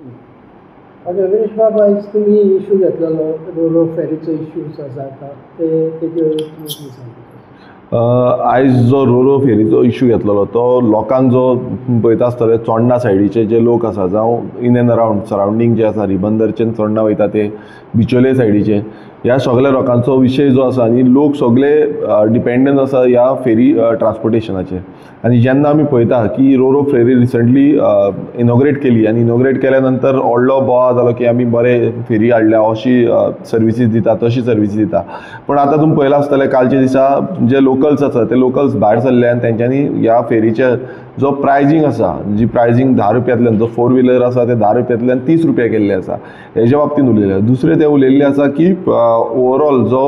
गणेश बाब, आयज तुमी इशू घेतलेलो रोरो फेरीचो इश्यूज आसा आतां तेजेर तुमी कितें सांगता? आयज जो रोरो फेरीचो इश्यू घेतलेलो तो लोकांक जो पळयता आसतले चोडणा सायडीचे जे लोक आसा जावं इन एंड अरावंड सरावंडींग जे आसा रिबंदरच्यान चोडणा वयता ते बिचोले सायडीचे ह्या सगळ्या लोकांचो विशय जो आसा आनी लोक सगळे डिपेंडंट आसा ह्या फेरी ट्रान्सपोर्टेशनाचेर. आनी जेन्ना आमी पळयता की रोरो फेरी रिसंटली इनॉग्रेट केली आनी इनॉग्रेट केल्या नंतर व्हडलो बोवाळ जालो की आमी बरे फेरी हाडल्या, अशी सर्विसीस दिता तशी सर्विसीस दिता. पण आतां तुमी पळयलां आसतलें कालच्या दिसा जे लोकल्स आसा ते लोकल्स भायर सरले आनी तेंच्यांनी ह्या फेरीचे जो प्रायजींग आसा, जी प्रायजींग 10 रुपयांतल्यान जो 4 व्हिलर आसा ते 10 रुपयांतल्यान 30 रुपया केल्ले आसा, हेज्या बाबतींत उलयले. दुसरे ते उलयल्ले आसा की ओवरऑल जो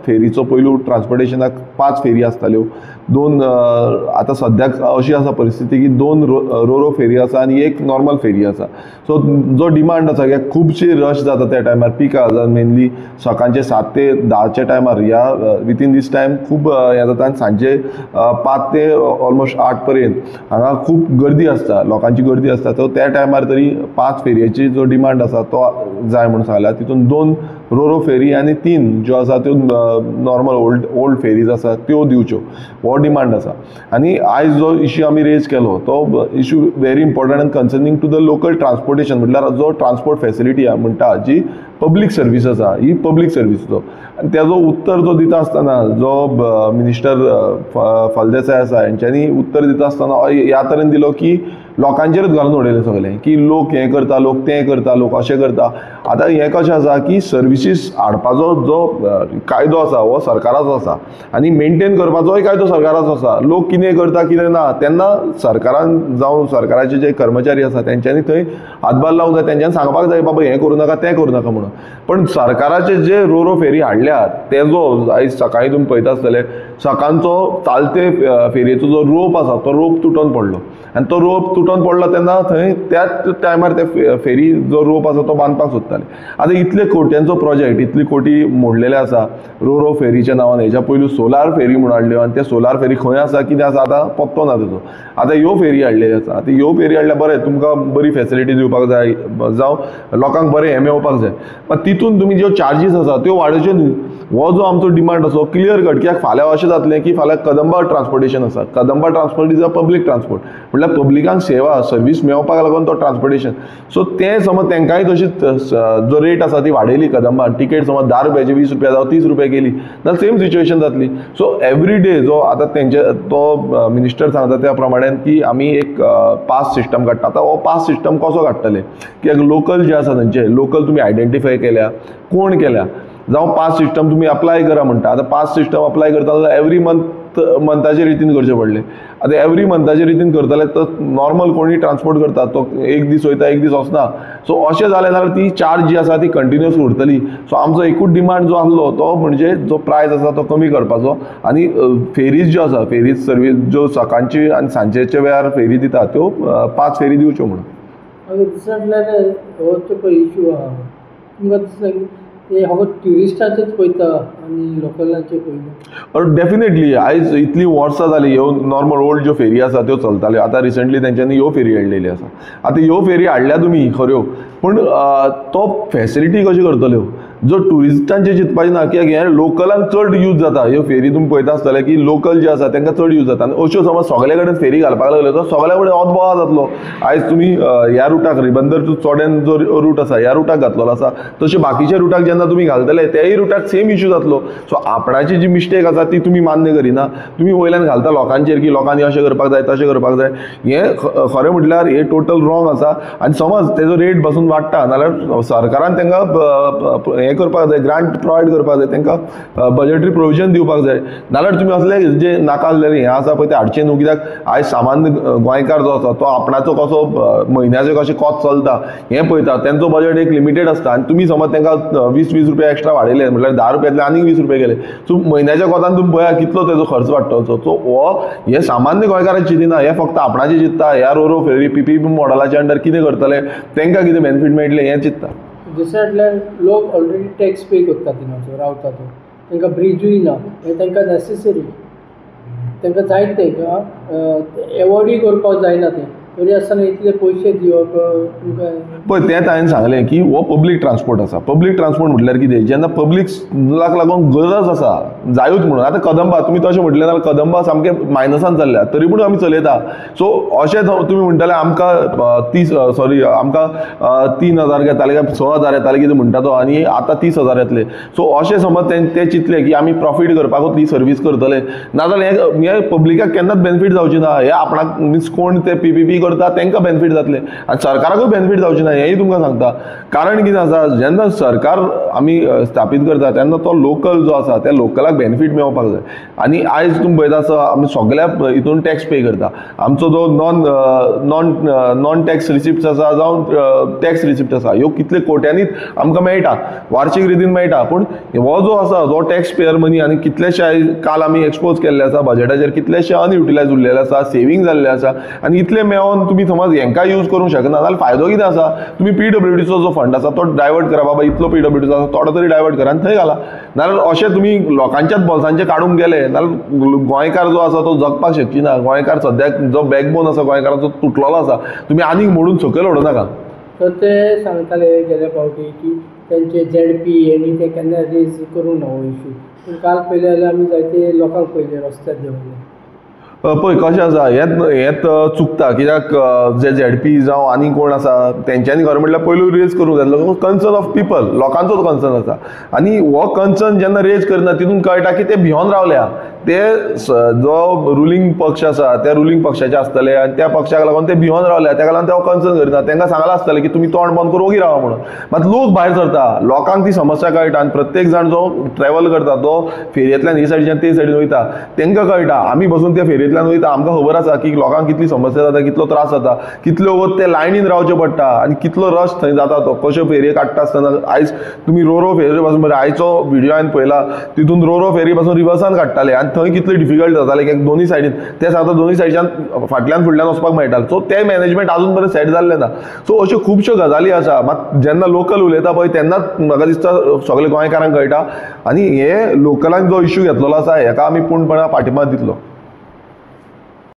फेरीचो पयलू ट्रान्सपोर्टेशनाक 5 फेरी आसताल्यो, 2 आतां सद्याक अशी आसा परिस्थिती की 2 रोरो फेरी आसा आनी 1 नॉर्मल फेरी आसा. सो जो डिमांड आसा कित्याक खुबशी रश जाता त्या टायमार पीक आवर्सान, मेनली सकाळचे 7 ते 10च्या टायमार ह्या विथीन दीस टायम खूब हें जाता आनी सांजे 5 ते ऑलमोस्ट 8 पर्यंत हांगा खूब गर्दी आसता, लोकांची गर्दी आसता. तो त्या टायमार तरी 5 फेरयेची जो डिमांड आसा तो जाय म्हणून सांगला. तितून 2 रोरो फेरी आनी 3 ज्यो आसा त्यो नॉर्मल ओल्ड फेरीज आसा त्यो दिवच्यो, हो डिमांड आसा. आनी आयज जो इश्यू आमी रेज केलो तो इश्यू व्हेरी इम्पॉर्टंट आनी concerning to the local transportation, म्हटल्यार जो ट्रान्सपोर्ट फेसिलिटी म्हणटा जी पब्लीक सर्वीस आसा ही पब्लीक सर्वीसचो. आनी तेजो उत्तर जो दिता आसतना जो मिनिस्टर फळदेसाय आसा हेंच्यांनी उत्तर दिता आसतना ह्या तरेन दिलो की लोकांचेरच घालून उडयलें सगळें, की लोक हें करता, लोक तें करता, लोक अशें करता. आतां हें कशें आसा की सर्विसीस हाडपाचो जो कायदो आसा हो सरकाराचो आसा आनी मेंटेन करपाचोय कायदो सरकाराचो आसा. लोक कितें करता कितें ना तेन्ना सरकारान जावं सरकाराचे जे कर्मचारी आसा तेंच्यांनी थंय हातभार लावंक जाय, तेंच्यांनी सांगपाक जाय बाबा हें करूं नाका तें करूं नाका म्हणून. पण सरकाराचे जे रोरो फेरी हाडल्या तेजो आयज सकाळीं तुमी पळयता आसतले सकाळचो चालते फेरयेचो जो रोप आसा तो रोप तुटून पडलो आनी तो रोप तुटून पडलो तेन्ना थंय त्याच टायमार ते फेरी जो रोप आसा तो बांदपाक सोदताले. आतां इतले कोट्यांचो प्रोजेक्ट, इतली कोटी मोडलेले आसा रोरो फेरीच्या नांवान. हेच्या पयलू सोलार फेरी म्हणून हाडल्यो आनी ते सोलार फेरी खंय आसा कितें आसा आतां पत्तो ना तेजो. आतां ह्यो फेरी हाडलेली आसा. आतां ह्यो फेरी हाडल्या बरें, तुमकां बरी फेसिलिटी दिवपाक जाय, जावं लोकांक बरें हें मेळोवपाक जाय, पण तितून तुमी ज्यो चार्जीस आसा त्यो वाडोवच्यो न्ही. हो जो आमचो डिमांड आसा क्लियर कट, कित्याक फाल्यां अशें जातलें की फाल्यां कदंबा ट्रान्सपोर्टेशन आसा, Kadamba transport is a public transport, म्हटल्यार पब्लिकांक सेवा सर्वीस मेळोवपाक लागून तो ट्रान्सपोर्टेशन. सो तें समज तेंकांय तशीच जो रेट आसा ती वाडयली कदंबान, टिकेट समज 10 रुपयाची 20 रुपया जावं 30 रुपया केली जाल्यार सेम सिच्युएशन जातली. सो एवरी डे जो आतां तेंचे तो मिनिस्टर सांगता त्या प्रमाणे की आमी एक पास सिस्टम काडटा. आतां हो पास सिस्टम कसो काडटले, कित्याक लोकल जे आसा थंयचे लोकल तुमी आयडेंटिफाय केल्या, कोण केल्या, जावं पास सिस्टम तुमी अप्लाय करा म्हणटा. आतां पास सिस्टम अप्लाय करता जाल्यार एवरी मंथाचे रितीन करचें पडलें. आतां एवरी मंथाचे रितीन करतले तर नॉर्मल कोणी ट्रान्सपोर्ट करता तो एक दीस वयता एक दीस वचना. सो अशें जालें जाल्यार ती चार्ज जी आसा ती कंटिन्युअस उरतली. सो आमचो एकूच डिमांड जो आसलो तो म्हणजे जो प्रायस आसा तो कमी करपाचो आनी फेरीज ज्यो आसा, फेरीज सर्वीस ज्यो सकाळची आनी सांजेच्या वेळार फेरी दिता त्यो 5 फेरी दिवच्यो म्हणून. दिसल्यार हो पळय इश्यू आहा तुमकां दिसता की हांव ट्युरिस्टाचेच पळयता आनी लोकलांचे पळयता? डेफिनेटली आयज इतली वर्सां जाली ह्यो नॉर्मल ओल्ड ज्यो फेरी आसा त्यो चलताल्यो. आतां रिसंटली तेंच्यांनी ह्यो फेरी हाडलेली आसा. आतां ह्यो फेरी हाडल्या तुमी खऱ्यो, पूण तो फेसिलिटी कशी करतल्यो जो ट्युरिस्टांचे चिंतपाचें ना, कित्याक हें लोकलांक चड यूज जाता. ह्यो फेरी तुमी पळयता आसतले की लोकल जे आसा तांकां चड यूज जाता. आनी अश्यो समज सगळे कडेन फेरी घालपाक लागले तर सगळ्या कडेन होच बोवाळ जातलो. आयज तुमी ह्या रुटाक रिबंदर टू चोड्यान जो रूट आसा ह्या रुटाक घातलेलो आसा, तशें बाकीच्या रुटाक जेन्ना तुमी घालतले त्याय रुटाक सेम इश्यू जातलो. सो आपणाची जी मिस्टेक आसा ती तुमी मान्य करिना, तुमी वयल्यान घालता लोकांचेर की लोकांनी अशें करपाक जाय तशें करपाक जाय. हें खरें म्हटल्यार हें टोटल रॉंग आसा. आनी समज तेजो रेट बसून वाडटा जाल्यार सरकारान तांकां हें करपाक जाय, ग्रांट प्रोवायड करपाक जाय, तांकां बजेटरी प्रोविजन दिवपाक जाय. नाल्यार तुमी असले जे नाका आसलेलें हें आसा पळय तें हाडचें न्हू. कित्याक आयज सामान्य गोंयकार जो आसा तो आपणाचो कसो म्हयन्याचें कशें कोत चलता हें पळयता. तेंचो बजेट एक लिमिटेड आसता आनी तुमी समज तांकां 20-20 रुपया एक्स्ट्रा वाडयले म्हटल्यार 10 रुपयांतले आनीक 20 रुपया गेले. सो म्हयन्याच्या कोतान तुमी पळया कितलो तेजो खर्च वाडटलो. सो हो हे सामान्य गोंयकारांचे चिंतिना, हे फक्त आपणाचें चिंतता. ह्या रोरो फेरी PPP मॉडलाच्या अंडर कितें करतले, तांकां कितें बेनिफीट मेळटलें हें चिंतता. दुसऱ्या फाटल्यान लोक ऑलरेडी टॅक्स पे करता थिंगाचो रावता तो, तांकां ब्रिजूय ना, हें तांकां नेसेसरी, तांकां जायत तांकां एवॉर्डूय करपाक जायना. तरी आसतना इतले पयशे दिवप तुमकां पळय तेंच हांवें सांगलें की हो पब्लीक ट्रान्सपोर्ट आसा. पब्लीक ट्रान्सपोर्ट म्हटल्यार कितें, जेन्ना पब्लीक लागून गरज आसा जायूच म्हणून. आतां कदंबा तुमी तशें म्हटलें जाल्यार कदंबा सामकें मायनसान चल्ल्या, तरी पूण आमी चलयता. सो अशें तुमी म्हणटले आमकां आमकां 3,000 घेताले काय 6,000 येताले कितें म्हणटा तो, आनी आतां 30,000 येतले. सो अशें समज ते चिंतले की आमी प्रॉफीट करपाकूच ती सर्वीस करतले, नाजाल्यार हे पब्लिकाक केन्नाच बेनिफीट जावची ना. हे आपणाक मिन्स कोण ते PPP करता तांकां बेनिफीट जातले आनी सरकाराकूय बेनिफीट जावची ना, हेंय तुमकां सांगता. कारण कितें आसा, जेन्ना सरकार आमी स्थापीत करता तेन्ना तो लोकल जो आसा त्या लोकलाक बेनिफीट मेळपाक जाय. आनी आयज तुमी पळयता आसा आमी सगळ्या हितून टॅक्स पे करता. आमचो जो नॉन टॅक्स रिसिप्ट आसा जावं टॅक्स रिसिप्ट आसा, ह्यो कितले कोट्यांनीच आमकां मेळटा, वार्षिक रितीन मेळटा. पूण हो जो आसा जो टॅक्स पेयर मनी आनी कितलेशे काल आमी एक्सपोज केल्ले आसा बजेटाचेर, कितलेशे अनयुटिलायज उरलेले आसा, सेविंग जाल्ले आसा, आनी इतले मेळोन तुमी समज हेंकां यूज करूंक शकना जाल्यार फायदो कितें आसा. तुमी PWDचो जो फंड आसा तो डायवर्ट करा, बाबा इतलो PWDचो आसा थोडो तरी डायवर्ट करा आनी थंय घाला. नाजाल्यार अशें तुमी लोकांच्याच बोल्सांचे काडूंक गेले जाल्यार गोंयकार जो आसा तो जगपाक शकची ना. गोंयकार सद्याक जो बॅकबोन आसा गोंयकाराचो तुटलेलो आसा. तुमी आनीक मोडून सकयल उडोवनाका. तर ते सांगताले गेल्या फावटी की त्यांचे ZP यांनी ते केन्ना रेज करूंक ना हो इशू. पूण काल पयले जाल्यार आमी जायते लोकांक पयले रस्त्यार देंवले. पळय कशें आसा, हेंच चुकता. कित्याक जे ZP जावं आनी कोण आसा तेंच्यांनी खरें म्हणल्यार पयलू रेज करूंक जाय आसलो. कन्सर्न ऑफ पीपल, लोकांचोच कन्सर्न आसा. आनी हो कन्सर्न जेन्ना रेज करना तितून कळटा की ते भियोन रावल्या. ते जो रुलींग पक्ष आसा त्या रुलींग पक्षाचे आसतले आनी त्या पक्षाक लागून ते भियोन रावल्या, ताका लागून ते कन्सर्न करिना. तांकां सांगलां आसतलें की तुमी तोंड बंद करून ओगी रावा म्हणून. मात लोक भायर सरता, लोकांक ती समस्या कळटा आनी प्रत्येक जाण जो ट्रॅव्हल करता तो फेरयेंतल्यान हे सायडीच्यान ते सायडीन वयता, तांकां कळटा. आमी बसून त्या फेरयेंतल्यान वयता, आमकां खबर आसा की लोकांक कितली समस्या जाता, कितलो त्रास जाता, कितल्यो वत ते लायनीन रावचें पडटा आनी कितलो रश थंय जाता तो. कश्यो फेरये काडटा आसतना आयज तुमी रोरो फेरये पासून बरें, आयचो व्हिडिओ हांवें पळयला तितून रोरो फेरी पासून रिवर्सान काडटाले आनी थंय कितले डिफिकल्ट जाताले की दोनी सायडीन ते सांगता दोनी सायडीच्यान फाटल्यान फुडल्यान वचपाक मेळटालें. सो ते मॅनेजमेंट अजून पर्यंत सेट जाल्लें ना. सो अश्यो खुबश्यो गजाली आसा. मात जेन्ना लोकल उलयता पळय तेन्नाच म्हाका दिसता सगळे गोंयकारांक कळटा. आनी हे लोकलांक जो इश्यू घेतलेलो आसा हेका आमी पूर्णपणान पाठिंबा दितलो.